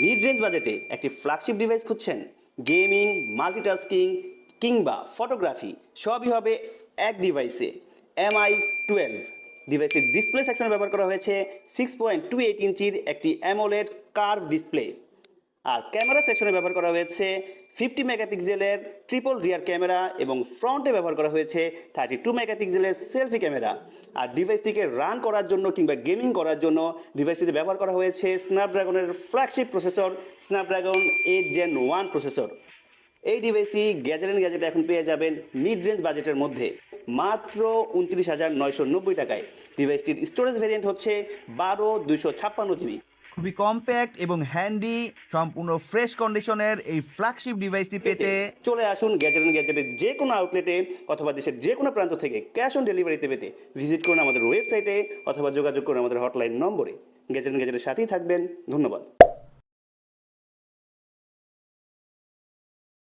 Mid range বাজেটে একটি flagship device খুঁজছেন? গেমিং, মাল্টিটাস্কিং কিংবা ফটোগ্রাফি সবই হবে এক ডিভাইসে। MI12 ডিভাইসের ডিসপ্লে সেকশনে ব্যবহার করা হয়েছে 6.28 ইঞ্চির একটি অ্যামোলেড কার্ভ ডিসপ্লে। আর ক্যামেরা সেকশনে ব্যবহার করা হয়েছে 50 মেগাপিক্সেলের ট্রিপল রিয়ার ক্যামেরা এবং ফ্রন্টে ব্যবহার করা হয়েছে 32 মেগাপিক্সেলের সেলফি ক্যামেরা। আর ডিভাইসটিকে রান করার জন্য কিংবা গেমিং করার জন্য ডিভাইসটিতে ব্যবহার করা হয়েছে স্ন্যাপড্রাগনের flagship processor Snapdragon 8 Gen 1 processor. এই ডিভাইসটি গ্যাজেটে এখন পেয়ে যাবেন মিড রেঞ্জ বাজেটের মধ্যে মাত্র 29,990 টাকায়। ডিভাইসটির স্টোরেজ ভেরিয়েন্ট হচ্ছে 12/256 GB। খুবই কম্প্যাক্ট এবং হ্যান্ডি, সম্পূর্ণ ফ্রেশ কন্ডিশনের এই ফ্ল্যাগশিপ ডিভাইসটি পেতে চলে আসুন গ্যাজেটের যে কোনো আউটলেটে অথবা দেশের যে কোনো প্রান্ত থেকে ক্যাশ অন ডেলিভারিতে পেতে ভিজিট করুন আমাদের ওয়েবসাইটে অথবা যোগাযোগ করুন আমাদের হটলাইন নম্বরে। গ্যাজেটের সাথেই থাকবেন। ধন্যবাদ।